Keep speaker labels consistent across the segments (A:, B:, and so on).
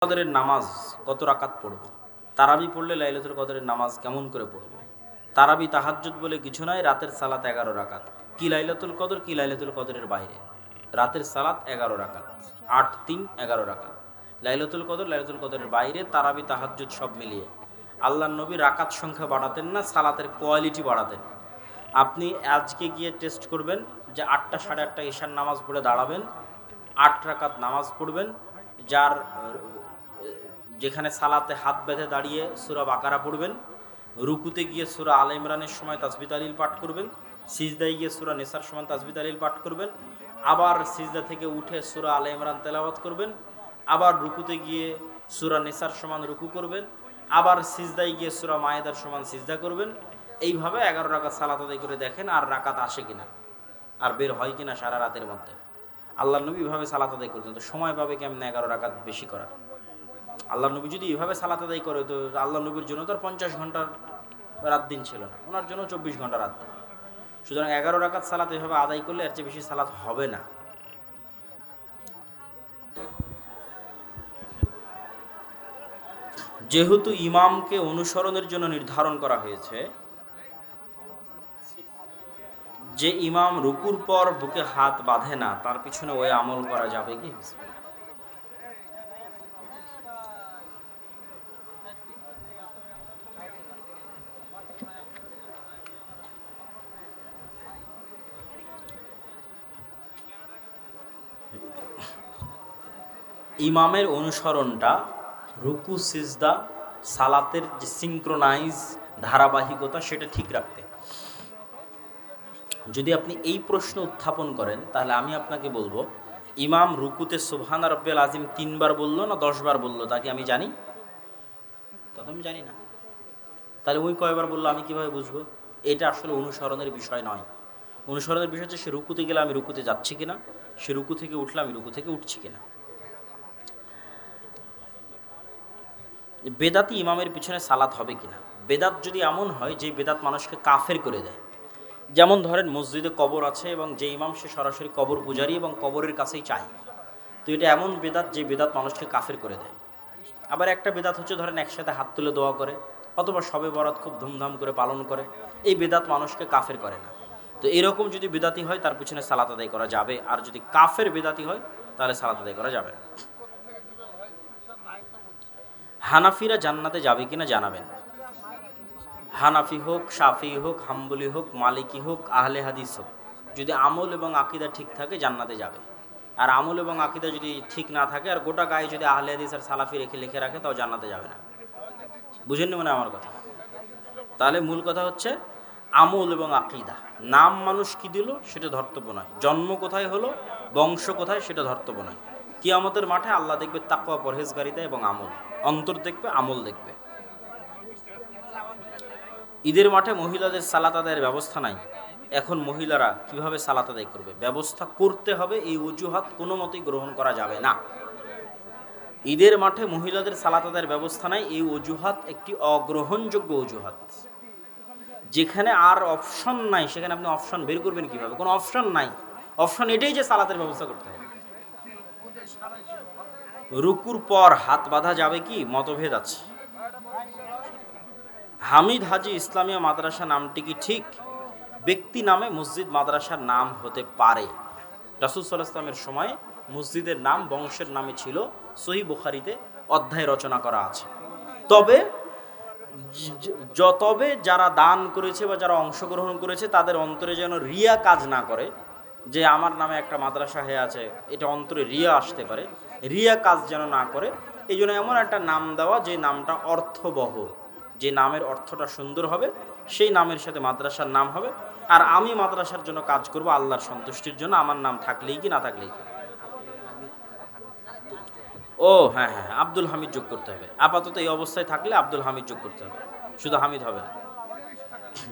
A: কদরের নামাজ কত রাকাত পড়ব? তারাবি পড়লে লাইলাতুল কদরের নামাজ কেমন করে পড়ব? তারাবি তাহাজ্জুদ বলে কিছু নাই, রাতের সালাত 11 রাকাত। কি লাইলাতুল কদর, কি লাইলাতুল কদরের বাইরে। রাতের সালাত 11 রাকাত, ৮ ৩ 11 রাকাত। লাইলাতুল কদর, লাইলাতুল কদরের বাইরে, তারাবি তাহাজ্জুদ সব মিলিয়ে। আল্লাহর নবী রাকাত সংখ্যা বাড়াতেন না, সালাতের কোয়ালিটি বাড়াতেন। আপনি আজকে গিয়ে টেস্ট করবেন যে 8টা 8:30 ঈশার নামাজ পড়ে দাঁড়াবেন, 8 রাকাত নামাজ পড়বেন। যার যেখানে সালাতে হাত বেঁধে দাঁড়িয়ে সূরা বাকারা পড়বেন, রুকুতে গিয়ে সূরা আলে ইমরানের সময় তাসবিহ তাহলিল পাঠ করবেন, সিজদায় গিয়ে সূরা নিসার সময় তাসবিহ তাহলিল পাঠ করবেন, আবার সিজদা থেকে উঠে সূরা আলে ইমরান তেলাওয়াত করবেন, আবার রুকুতে গিয়ে সূরা নিসার সমান রুকু করবেন, আবার সিজদায় গিয়ে সূরা মায়েদার সমান সিজদা করবেন। এইভাবে 11 রাকাত সালাত আদায় করে দেখেন আর রাকাত আসে কিনা, আর বের হয় কিনা সারা রাতের মধ্যে। আল্লাহর নবী এভাবে সালাত আদায় করতেন, তো সময় পাবে কেমনে 11 রাকাত বেশি করার? আল্লাহ নবী যদি এভাবে সালাত আদায় করে, তো আল্লাহ নবীর জন্য তো আর 50 ঘন্টার রাত দিন ছিল না, ওনার জন্য 24 ঘন্টা রাত দিন। সুতরাং 11 রাকাত সালাত এভাবে আদায় করলে এর চেয়ে বেশি সালাত হবে না। যেহেতু ইমামকে অনুসরণের জন্য নির্ধারণ করা হয়েছে, যে ইমাম রুকুর পর বুকে হাত বাঁধে না, তার পিছনে ওই আমল করা যাবে কি? ইমামের অনুসরণটা রুকু সিজদা সালাতের যে সিনক্রোনাইজ ধারাবাহিকতা, সেটা ঠিক রাখতে। যদি আপনি এই প্রশ্ন উত্থাপন করেন, তাহলে আমি আপনাকে বলবো, ইমাম রুকুতে সুবহান রাব্বিয়াল আযীম 3 বার বললো না 10 বার বললো, তাকে আমি জানি? তা তো আমি জানি না। তাহলে ওই কয়বার বললো আমি কিভাবে বুঝবো? এটা আসলে অনুসরণের বিষয় নয়। অনুসরণের বিষয় হচ্ছে সে রুকুতে গেলে আমি রুকুতে যাচ্ছি কিনা, সে রুকু থেকে উঠলে আমি রুকু থেকে উঠছি কিনা। বেদাতি ইমামের পিছনে সালাত হবে কিনা। বেদাত যদি এমন হয় যে বেদাত মানুষকে কাফের করে দেয়, যেমন ধরেন মসজিদে কবর আছে এবং যে ইমাম সে সরাসরি কবর পূজারী এবং কবরের কাছেই চায়, তো এটা এমন বেদাত যে বেদাত মানুষকে কাফের করে দেয়। আবার একটা বেদাত হচ্ছে ধরেন একসাথে হাত তুলে দোয়া করে, অথবা শবে বরাত খুব ধুমধাম করে পালন করে, এই বেদাত মানুষকে কাফের করে না। তো এরকম যদি বেদাতি হয় তার পিছনে সালাত আদায় করা যাবে, আর যদি কাফের বেদাতি হয় তাহলে সালাত আদায় করা যাবে না। হানাফিরা জান্নাতে যাবে কিনা জানাবেন। হানাফি হোক, শাফি হোক, হাম্বলি হোক, মালিকি হোক, আহলে হাদিস হোক, যদি আমল এবং আকীদা ঠিক থাকে জান্নাতে যাবে। আর আমল এবং আকীদা যদি ঠিক না থাকে, আর গোটা গায়ে যদি আহলে হাদিস আর সালাফি লিখে রাখে, তাও জান্নাতে যাবে না। বুঝেননি মনে আমার কথা? তাহলে মূল কথা হচ্ছে আমল এবং আকীদা। নাম মানুষ কি দিল সেটা ধর্তব্য নয়, জন্ম কোথায় হলো, বংশ কোথায়, সেটা ধর্তব্য নয়। কিয়ামতের মাঠে আল্লাহ দেখবে তাকওয়া, পরহেজগারিতা এবং আমল। অন্তর দেখবে, আমল দেখবে। ঈদের মাঠে মহিলাদের সালাত আদায়ের ব্যবস্থা নাই। এখন মহিলারা কিভাবে সালাত আদায় করবে? ব্যবস্থা করতে হবে, এই অজুহাত কোনো মতেই গ্রহণ করা যাবে না। ঈদের মাঠে মহিলাদের সালাত আদায়ের ব্যবস্থা নাই, এই অজুহাত একটি অগ্রহণযোগ্য অজুহাত। যেখানে আর অপশন নাই সেখানে আপনি অপশন বের করবেন কিভাবে? কোনো অপশন নাই, অপশন এটাই যে সালাতের ব্যবস্থা করতে হবে। রুকুর পর হাত বাঁধা যাবে কি? মতভেদ আছে। হামিদ হাজি ইসলামিয়া মাদ্রাসা নামটি কি ঠিক? ব্যক্তি নামে মসজিদ মাদ্রাসার নাম হতে পারে। রাসূল সাল্লাল্লাহু আলাইহি ওয়াসাল্লামের সময় মসজিদের নাম বংশের নামে ছিল, সহিহ বুখারীতে অধ্যায় রচনা করা আছে। তবে যারা দান করেছে বা যারা অংশগ্রহণ করেছে, তাদের অন্তরে যেন রিয়া কাজ না করে, যে আমার নামে একটা মাদ্রাসা হয়ে আছে, এটা অন্তরে রিয়া আসতে পারে, রিয়া কাজ যেন না করে, এই জন্য এমন একটা নাম দেওয়া যে নামটা অর্থবহ, যে নামের অর্থটা সুন্দর হবে, সেই নামের সাথে মাদ্রাসার নাম হবে। আর আমি মাদ্রাসার জন্য কাজ করব আল্লাহর সন্তুষ্টির জন্য, আমার নাম থাকলেই কি না থাকলেই কি। ও হ্যাঁ হ্যাঁ, আব্দুল হামিদ যোগ করতে হবে। আপাতত এই অবস্থায় থাকলে আব্দুল হামিদ যোগ করতে হবে, শুধু হামিদ হবে না।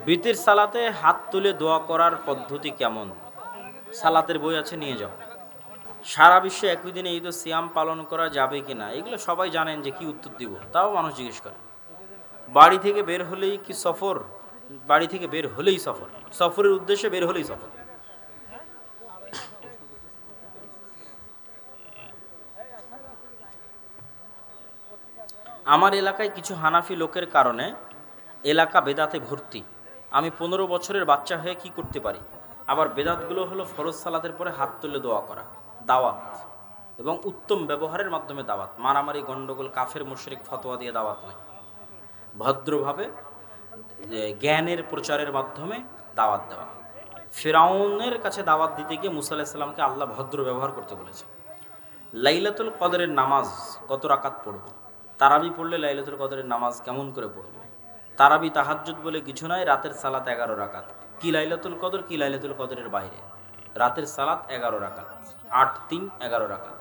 A: বিতির সালাতে হাত তুলে দোয়া করার পদ্ধতি কেমন? সালাতের বই আছে, নিয়ে যাও। সারা বিশ্বে একই দিনে ঈদ ও সিয়াম পালন করা যাবে কিনা, এগুলো সবাই জানেন যে কি উত্তর দিব, তাও মানুষ জিজ্ঞেস করে। বাড়ি থেকে বের হলেই কি সফর? বাড়ি থেকে বের হলেই সফর, সফরের উদ্দেশ্যে বের হলেই সফর। আমার এলাকায় কিছু হানাফি লোকের কারণে এলাকা বেদাতে ভর্তি। আমি 15 বছরের বাচ্চা হয়ে কি করতে পারি? আবার বেদাতগুলো হলো ফরজ সালাতের পরে হাত তুলে দোয়া করা, দাওয়াত এবং উত্তম ব্যবহারের মাধ্যমে দাওয়াত। মারামারি, গণ্ডগোল, কাফের মুশরিক ফতোয়া দিয়ে দাওয়াত নয়। ভদ্রভাবে জ্ঞানের প্রচারের মাধ্যমে দাওয়াত দেওয়া। ফিরআউনের কাছে দাওয়াত দিতে গিয়ে মুসা আলাইহিস সালামকে আল্লাহ ভদ্র ব্যবহার করতে বলেছে। লাইলাতুল কদরের নামাজ কত রাকাত পড়ব? তারাবি পড়লে লাইলাতুল কদরের নামাজ কেমন করে পড়ব? তারাবি তাহাজ্জুদ বলে কিছু নয়, রাতের সালাত 11 রাকাত। কি লাইলাতুল কদর, কি লাইলাতুল কদরের বাইরে? রাতের সালাত 11 রাকাত, 8 3 11 রাকাত।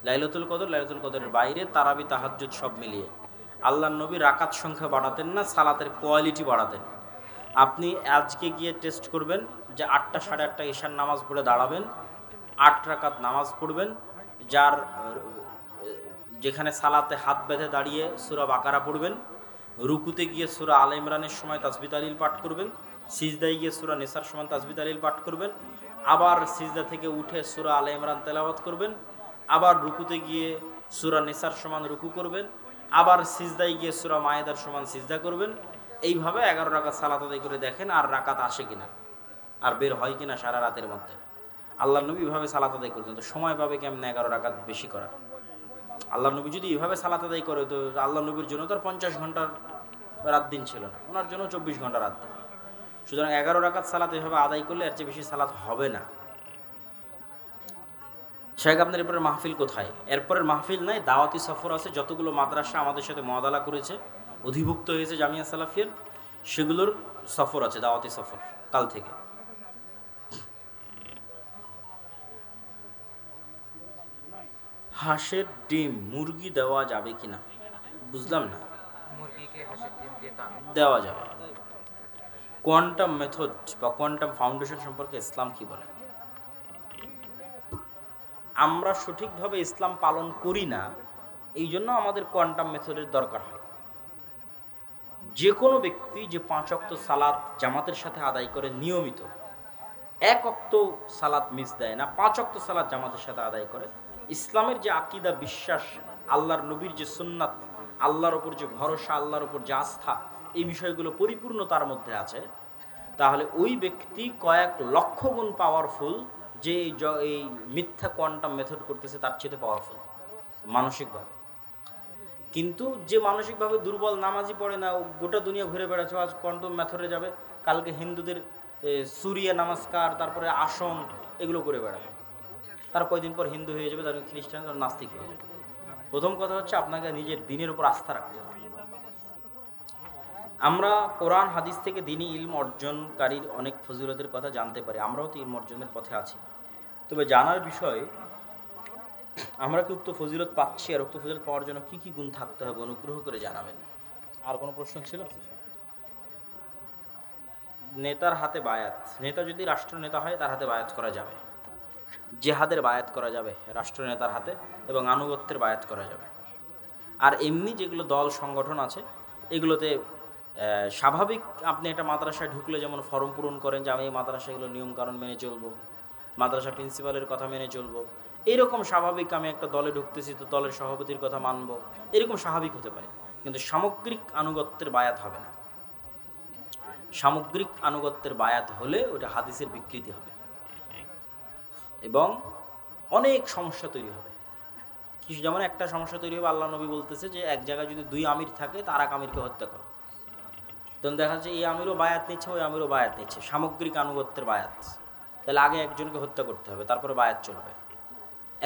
A: লাইলাতুল কদর, লাইলাতুল কদরের বাইরে, তারাবি তাহাজ্জুদ সব মিলিয়ে। আল্লাহর নবী রাকাত সংখ্যা বাড়াতেন না, সালাতের কোয়ালিটি বাড়াতেন। আপনি আজকে গিয়ে টেস্ট করবেন যে 8টা 8:30 ঈশার নামাজ পড়ে দাঁড়াবেন, 8 রাকাত নামাজ পড়বেন, যার যেখানে সালাতে হাত বেঁধে দাঁড়িয়ে সূরা বাকারা পড়বেন, রুকুতে গিয়ে সূরা আলে ইমরানের সময় তাসবিহ তাহলিল পাঠ করবেন, সিজদায় গিয়ে সূরা নিসার সময় তাসবিহ তাহলিল পাঠ করবেন, আবার সিজদা থেকে উঠে সূরা আলে ইমরান তেলাওয়াত করবেন, আবার রুকুতে গিয়ে সূরা নিসার সমান রুকু করবেন, আবার সিজদায় গিয়ে সূরা মায়েদার সমান সিজদা করবেন। এইভাবে 11 রাকাত সালাত আদায় করে দেখেন আর রাকাত আসে কিনা, আর বের হয় কিনা সারা রাতের মধ্যে। আল্লাহ নবী এভাবে সালাত আদায় করতেন, তো সময় পাবে কেমন 11 রাকাত বেশি করার? আল্লাহ নবী যদি এভাবে সালাত আদায় করে, তো আল্লাহ নবীর জন্য তো আর 50 ঘন্টার রাত দিন ছিল না, ওনার জন্য 24 ঘন্টা রাত দিন। সুতরাং 11 রাকাত সালাত এভাবে আদায় করলে এর চেয়ে বেশি সালাত হবে না। শেখ আপনার এরপরের মাহফিল কোথায়? এরপরের মাহফিল নাই, দাওয়াতি সফর আছে। যতগুলো মাদ্রাসা আমাদের সাথে মুআদালা করেছে, অধিভুক্ত হয়েছে জামিয়া সালাফিয়ার, সেগুলোর সফর আছে, দাওয়াতি সফর কাল থেকে। হাঁসের ডিম মুরগি দেওয়া যাবে কিনা? বুঝলাম না। দেওয়া যাবে। কোয়ান্টাম মেথড বা কোয়ান্টাম ফাউন্ডেশন সম্পর্কে ইসলাম কি বলে? আমরা সঠিকভাবে ইসলাম পালন করি না, এই জন্য আমাদের কোয়ান্টাম মেথডের দরকার হয়। যে কোনো ব্যক্তি যে 5 ওয়াক্ত সালাত জামাতের সাথে আদায় করে নিয়মিত, 1 ওয়াক্ত সালাত মিস দেয় না, 5 ওয়াক্ত সালাত জামাতের সাথে আদায় করে, ইসলামের যে আকীদা, বিশ্বাস, আল্লাহর নবীর যে সুন্নাত, আল্লাহর ওপর যে ভরসা, আল্লাহর ওপর যে আস্থা, এই বিষয়গুলো পরিপূর্ণ তার মধ্যে আছে, তাহলে ওই ব্যক্তি কয়েক লক্ষ গুণ পাওয়ারফুল যে এই মিথ্যা কোয়ান্টাম মেথড করতেছে তার চেয়ে পাওয়ারফুল মানসিকভাবে। কিন্তু যে মানসিকভাবে দুর্বল, নামাজি পড়ে না, গোটা দুনিয়া ঘুরে বেড়াচ্ছে, আজ কোয়ান্টাম মেথডে যাবে, কালকে হিন্দুদের সুরিয়া নমস্কার, তারপরে আসন, এগুলো করে বেড়াবে, তার কয়দিন পর হিন্দু হয়ে যাবে, তার খ্রিস্টান, তার নাস্তিক হয়ে যাবে। প্রথম কথা হচ্ছে আপনাকে নিজের দিনের উপর আস্থা রাখতে হবে। আমরা কোরআন হাদিস থেকে দ্বীনি ইলম অর্জনকারীর অনেক ফজিলতের কথা জানতে পারি, আমরাও তো ইলম অর্জনের পথে আছি। তবে জানার বিষয়ে আমরা কি উক্ত ফজিলত পাচ্ছি, আর উক্ত ফজিলত পাওয়ার জন্য কী কী গুণ থাকতে হবে, অনুগ্রহ করে জানাবেন। আর কোনো প্রশ্ন ছিল? নেতার হাতে বায়াত, নেতা যদি রাষ্ট্রনেতা হয় তার হাতে বায়াত করা যাবে, জেহাদের বায়াত করা যাবে রাষ্ট্রনেতার হাতে, এবং আনুগত্যের বায়াত করা যাবে। আর এমনি যেগুলো দল সংগঠন আছে এগুলোতে স্বাভাবিক, আপনি একটা মাদ্রাসায় ঢুকলে যেমন ফর্ম পূরণ করেন যে আমি এই মাদ্রাসাগুলো নিয়মকানুন মেনে চলবো, মাদ্রাসা প্রিন্সিপালের কথা মেনে চলবো, এরকম স্বাভাবিক আমি একটা দলে ঢুকতেছি তো দলের সভাপতির কথা মানবো, এরকম স্বাভাবিক হতে পারে। কিন্তু সামগ্রিক আনুগত্যের বায়াত হবে না। সামগ্রিক আনুগত্যের বায়াত হলে ওটা হাদিসের বিকৃতি হবে এবং অনেক সমস্যা তৈরি হবে। কিছু যেমন একটা সমস্যা তৈরি হবে, আল্লাহ নবী বলতেছে যে এক জায়গায় যদি 2 আমির থাকে তার এক আমিরকে হত্যা করো, তখন দেখা যাচ্ছে এই আমিরও বায়াত নিচ্ছে, ওই আমিরও বায়াত নিচ্ছে, সামগ্রিক আনুগত্যের বায়াত। তাহলে আগে একজনকে হত্যা করতে হবে, তারপরে বায়াত চলবে।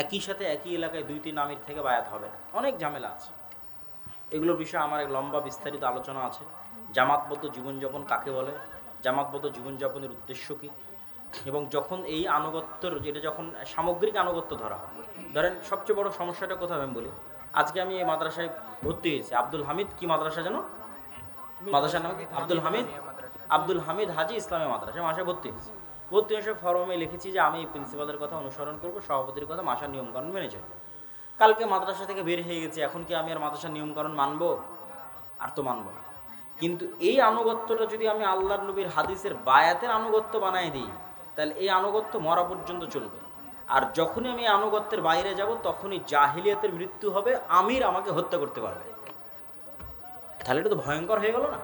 A: একই সাথে একই এলাকায় 2-3 আমির থেকে বায়াত হবে না, অনেক ঝামেলা আছে। এগুলোর বিষয়ে আমার এক লম্বা বিস্তারিত আলোচনা আছে। জামাতবদ্ধ জীবনযাপন কাকে বলে, জামাতবদ্ধ জীবনযাপনের উদ্দেশ্য কী, এবং যখন এই আনুগত্যর, যেটা যখন সামগ্রিক আনুগত্য ধরা হয়, ধরেন সবচেয়ে বড় সমস্যাটা কোথাও আমি বলি, আজকে আমি এই মাদ্রাসায় ভর্তি হয়েছি, আব্দুল হামিদ কি মাদ্রাসা যেন, মাদ্রাসার নাম আব্দুল হামিদ হাজি ইসলামী মাদ্রাসা, মাসায় ভর্তি হয়েছি। ভর্তি হয়ে ফর্মে লিখেছি যে আমি প্রিন্সিপালের কথা অনুসরণ করব, সভাপতির কথা, মাসার নিয়মকানুন মেনে চলবো। কালকে মাদ্রাসা থেকে বের হয়ে গেছি, এখন কি আমি আর মাদ্রাসার নিয়মকানুন মানবো? আর তো মানবো না। কিন্তু এই আনুগত্যটা যদি আমি আল্লাহর নবীর হাদিসের বায়াতের আনুগত্য বানাই দিই, তাহলে এই আনুগত্য মরা পর্যন্ত চলবে। আর যখনই আমি আনুগত্যের বাইরে যাব তখনই জাহিলিয়াতের মৃত্যু হবে, আমির আমাকে হত্যা করতে পারবে। তাহলে এটা তো ভয়ঙ্কর হয়ে গেল না?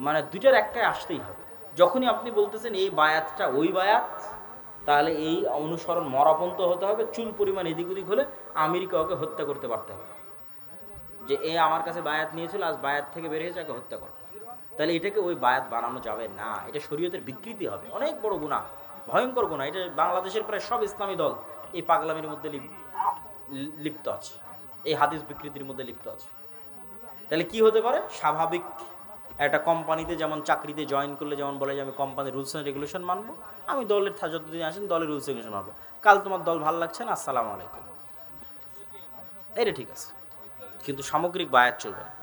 A: মানে দুইটার একটাই আসতেই হবে। যখনই আপনি বলতেছেন এই বায়াতটা ওই বায়াত, তাহলে এই অনুসরণ মরাপন্ত হতে হবে। চুল পরিমাণ এদিক ওদিক হলে আমেরিকা ওকে হত্যা করতে পারতে হবে, যে এ আমার কাছে বায়াত নিয়েছিল, আজ বায়াত থেকে বের হয়েছে, ওকে হত্যা কর। তাহলে এটাকে ওই বায়াত বানানো যাবে না, এটা শরীয়তের বিকৃতি হবে, অনেক বড় গুনাহ, ভয়ঙ্কর গুনাহ। এটা বাংলাদেশের প্রায় সব ইসলামী দল এই পাগলামির মধ্যে লিপ্ত আছে, এই হাদিস বিকৃতির মধ্যে লিপ্ত আছে। তাহলে কি হতে পারে? স্বাভাবিক একটা কোম্পানিতে যেমন চাকরিতে জয়েন করলে যেমন বলে যে আমি কোম্পানির রুলস অ্যান্ড রেগুলেশন মানবো, আমি দলের যতদিন আসেন দলের রুলস রেগুলেশন মানবো, কাল তোমার দল ভালো লাগছে না, আসসালামু আলাইকুম, এটা ঠিক আছে, কিন্তু সামগ্রিক বায়াত চলবে না।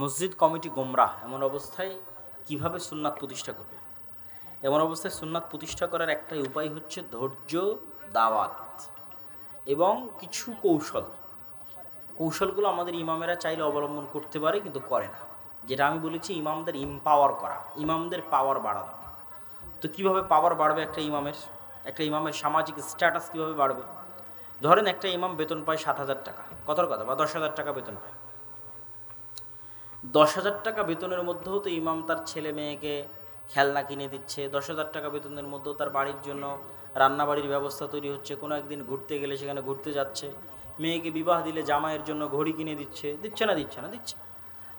A: মসজিদ কমিটি গোমরাহ, এমন অবস্থায় কিভাবে সুন্নাত প্রতিষ্ঠা করবে? এমন অবস্থায় সুন্নাত প্রতিষ্ঠা করার একটাই উপায় হচ্ছে ধৈর্য, দাওয়াত এবং কিছু কৌশলগুলো আমাদের ইমামেরা চাইলে অবলম্বন করতে পারে, কিন্তু করে না। যেটা আমি বলেছি, ইমামদের ইমপাওয়ার করা, ইমামদের পাওয়ার বাড়ানো। তো কীভাবে পাওয়ার বাড়বে একটা ইমামের সামাজিক স্ট্যাটাস কীভাবে বাড়বে? ধরেন একটা ইমাম বেতন পায় 7,000 টাকা, কথার কথা, বা 10,000 টাকা বেতন পায়। 10,000 টাকা বেতনের মধ্যেও তো ইমাম তার ছেলে মেয়েকে খেলনা কিনে দিচ্ছে, 10,000 টাকা বেতনের মধ্যেও তার বাড়ির জন্য রান্নাবাড়ির ব্যবস্থা তৈরি হচ্ছে, কোনো একদিন ঘুরতে গেলে সেখানে ঘুরতে যাচ্ছে, মেয়েকে বিবাহ দিলে জামাইয়ের জন্য ঘড়ি কিনে দিচ্ছে না দিচ্ছে।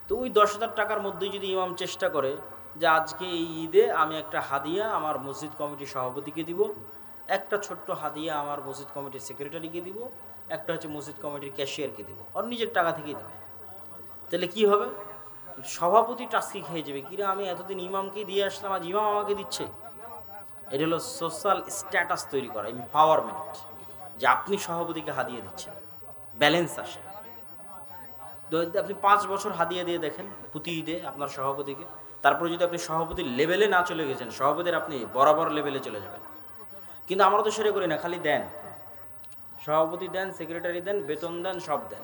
A: তো ওই 10,000 টাকার মধ্যেই যদি ইমাম চেষ্টা করে যে আজকে এই ঈদে আমি একটা হাদিয়া আমার মসজিদ কমিটির সভাপতিকে দিব, একটা ছোট্ট হাদিয়া আমার মসজিদ কমিটির সেক্রেটারিকে দিব, একটা হচ্ছে মসজিদ কমিটির ক্যাশিয়ারকে দিব, আর নিজের টাকা থেকেই দেবে, তাহলে কি হবে? সভাপতি টাস্কি খেয়ে যাবে, কিরে আমি এতদিন ইমামকেই দিয়ে আসলাম, আজ ইমাম আমাকে দিচ্ছে। এটা হলো সোশ্যাল স্ট্যাটাস তৈরি করা, এম্পাওয়ারমেন্ট, যে আপনি সভাপতিকে হাদিয়ে দিচ্ছেন, ব্যালেন্স আসে। আপনি 5 বছর হাদিয়া দিয়ে দেখেন প্রতি ঈদে আপনার সভাপতিকে, তারপরে যদি আপনি সভাপতির লেভেলে না চলে গেছেন, সভাপতির আপনি বরাবর লেভেলে চলে যাবেন। কিন্তু আমরা তো সেটা করি না, খালি দেন, সভাপতি দেন, সেক্রেটারি দেন, বেতন দেন, সব দেন,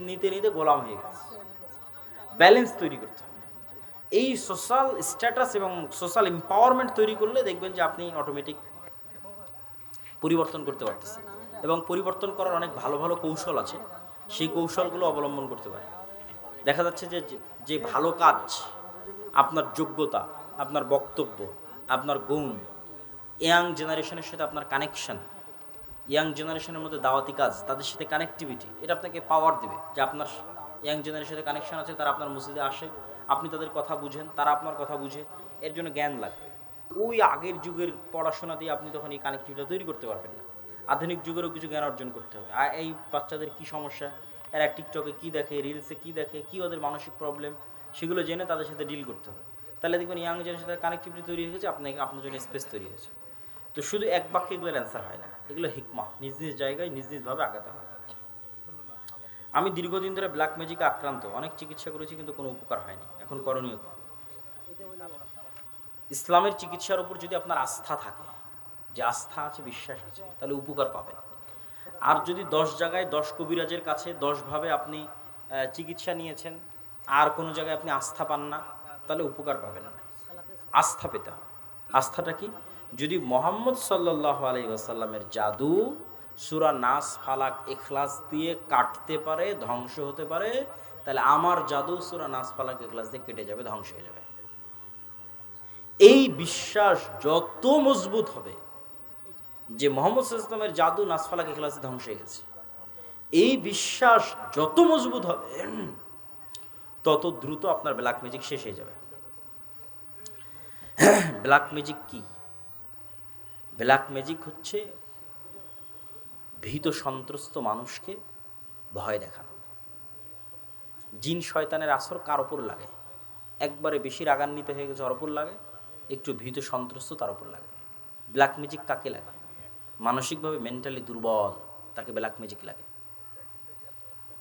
A: নিতে নিতে গোলাম হয়ে গেছে। ব্যালেন্স তৈরি করতে হবে। এই সোশ্যাল স্ট্যাটাস এবং সোশ্যাল এম্পাওয়ারমেন্ট তৈরি করলে দেখবেন যে আপনি অটোমেটিক পরিবর্তন করতে পারতেছেন, এবং পরিবর্তন করার অনেক ভালো ভালো কৌশল আছে, সেই কৌশলগুলো অবলম্বন করতে পারে। দেখা যাচ্ছে যে যে ভালো কাজ, আপনার যোগ্যতা, আপনার বক্তব্য, আপনার গুণ, ইয়াং জেনারেশনের সাথে আপনার কানেকশন, ইয়াং জেনারেশনের মধ্যে দাওয়াতি কাজ, তাদের সাথে কানেক্টিভিটি, এটা আপনাকে পাওয়ার দেবে যে আপনার ইয়াং জেনারেশনের সাথে কানেকশন আছে, তারা আপনার মসজিদে আসে, আপনি তাদের কথা বুঝেন, তারা আপনার কথা বুঝে, এর জন্য জ্ঞান লাগবে। ওই আগের যুগের পড়াশোনা দিয়ে আপনি তখন এই কানেক্টিভিটি তৈরি করতে পারবেন না। আধুনিক যুগেরও কিছু জ্ঞান অর্জন করতে হবে। আর এই বাচ্চাদের কী সমস্যা, এরা টিকটকে কী দেখে, রিলসে কী দেখে, কী ওদের মানসিক প্রবলেম, সেগুলো জেনে তাদের সাথে ডিল করতে হবে। তাহলে দেখবেন ইয়াং জেনারেশনের সাথে কানেক্টিভিটি তৈরি হয়ে গেছে, আপনার জন্য স্পেস তৈরি হয়েছে। তো শুধু এক বাক্যে এগুলোর অ্যান্সার হয় না, এগুলো হিকমা, নিজ নিজ জায়গায় নিজ নিজভাবে আগাতে হয়। আমি দীর্ঘদিন ধরে ব্ল্যাক ম্যাজিকে আক্রান্ত, অনেক চিকিৎসা করেছি, কিন্তু কোনো উপকার হয়নি। এখন করণীয় কি? ইসলামের চিকিৎসার উপর যদি আপনার আস্থা থাকে, যে আস্থা আছে, বিশ্বাস আছে, তাহলে উপকার পাবেন। আর যদি 10 জায়গায় 10 কবিরাজের কাছে 10ভাবে আপনি চিকিৎসা নিয়েছেন, আর কোনো জায়গায় আপনি আস্থা পান না, তাহলে উপকার পাবেন না। আস্থা পেতে হবে। আস্থাটা কি? যদি মোহাম্মদ সাল্লাল্লাহু আলাইহি ওয়াসাল্লামের জাদু সূরা নাস, ফালাক, ইখলাস দিয়ে কাটতে পারে, ধ্বংস হতে পারে, তাহলে আমার জাদু সূরা নাস, ফালাক, ইখলাস দিয়ে কেটে যাবে, ধ্বংস হয়ে যাবে। এই বিশ্বাস যত মজবুত হবে যে মোহাম্মদ সাল্লাল্লাহু আলাইহি ওয়াসাল্লামের জাদু নাস, ফালাক, ইখলাস দিয়ে ধ্বংস হয়ে গেছে, এই বিশ্বাস যত মজবুত হবে, তত দ্রুত আপনার ব্ল্যাক ম্যাজিক শেষ হয়ে যাবে। ব্ল্যাক ম্যাজিক কি? ব্ল্যাক ম্যাজিক হচ্ছে ভীত সন্ত্রস্ত মানুষকে ভয় দেখানো। জিন শয়তানের আসর কার ওপর লাগে? একবারে বেশি রাগান্বিত হয়ে গেছে ওর ওপর লাগে, একটু ভীত সন্ত্রস্ত তার ওপর লাগে। ব্ল্যাক ম্যাজিক কাকে লাগে? মানসিকভাবে মেন্টালি দুর্বল, তাকে ব্ল্যাক ম্যাজিক লাগে।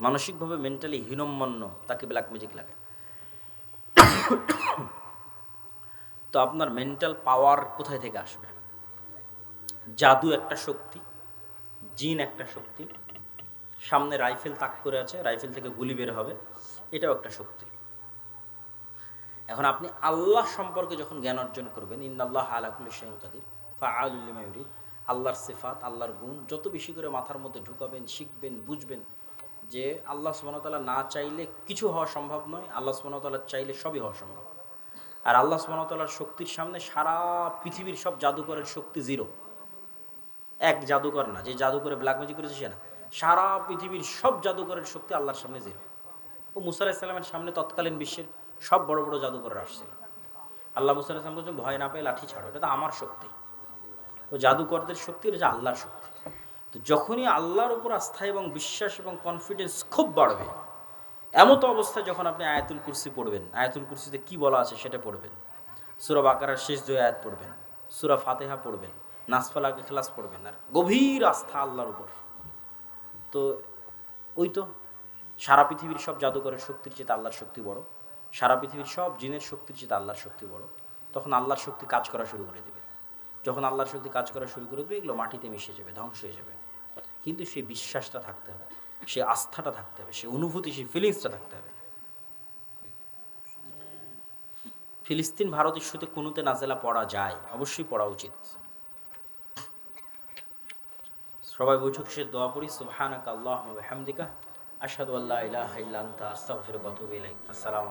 A: মানসিকভাবে মেন্টালি হীনম্মন্য, তাকে ব্ল্যাক ম্যাজিক লাগে। তো আপনার মেন্টাল পাওয়ার কোথায় থেকে আসবে? জাদু একটা শক্তি, জিন একটা শক্তি, সামনে রাইফেল তাক করে আছে, রাইফেল থেকে গুলি বের হবে, এটাও একটা শক্তি। এখন আপনি আল্লাহ সম্পর্কে যখন জ্ঞান অর্জন করবেন, ইন্নাল্লাহ আলা কুল্লি শাইইন কাদির ফাআলুল লিমা ইউরিদ, আল্লাহর সিফাত, আল্লাহর গুণ যত বেশি করে মাথার মধ্যে ঢুকাবেন, শিখবেন, বুঝবেন যে আল্লাহ সুবহানাহু ওয়া তাআলা না চাইলে কিছু হওয়া সম্ভব নয়, আল্লাহ সুবহানাহু ওয়া তাআলা চাইলে সবই হওয়া সম্ভব। আর আল্লাহ সুবহানাহু ওয়া তাআলার শক্তির সামনে সারা পৃথিবীর সব জাদুকরের শক্তি জিরো। এক জাদুকর না, যে জাদুকরে ব্ল্যাক ম্যাজিক করেছে সে না, সারা পৃথিবীর সব জাদুকরের শক্তি আল্লাহর সামনে জিরো। ও মুসা আলাইহিস সালামের সামনে তৎকালীন বিশ্বের সব বড় বড় জাদুকররা আসছিল। আল্লাহ মুসা আলাইহিস সালাম বলছেন, ভয় না পেয়ে লাঠি ছাড়ো, এটা তো আমার শক্তি। ও জাদুকরদের শক্তি, এটা আল্লাহর শক্তি। তো যখনই আল্লাহর উপর আস্থা এবং বিশ্বাস এবং কনফিডেন্স খুব বাড়বে, এমতো অবস্থায় যখন আপনি আয়াতুল কুরসি পড়বেন, আয়াতুল কুরসিতে কি বলা আছে সেটা পড়বেন, সূরা বাকারার শেষ 2 আয়াত পড়বেন, সূরা ফাতিহা পড়বেন, নাস ফালাক ইখলাস পড়বেন, আর গভীর আস্থা আল্লাহর উপর। তো ওই তো সারা পৃথিবীর সব জাদুকরের শক্তির চেয়ে আল্লাহর শক্তি বড়, সারা পৃথিবীর সব জিনের শক্তির চেয়ে আল্লাহর শক্তি বড়। তখন আল্লাহর শক্তি কাজ করা শুরু করে দেবে। যখন আল্লাহর শক্তি কাজ করা শুরু করে দেবে, এগুলো মাটিতে মিশে যাবে, ধ্বংস হয়ে যাবে। কিন্তু সেই বিশ্বাসটা থাকতে হবে, সেই আস্থাটা থাকতে হবে, সেই অনুভূতি, সেই ফিলিংসটা থাকতে হবে। ফিলিস্তিন ভারত ইস্যুতে কুনুতে নাজেলা পড়া যায়, অবশ্যই পড়া উচিত। সবাই বৈঠক শেষে দোয়া পড়ি, সুবহানাকা আল্লাহুম্মা ওয়া বিহামদিকা আশহাদু আল্লা ইলাহা ইল্লা আনতা আস্তাগফিরুকা ওয়া আতুবু ইলাইক। আসসালামু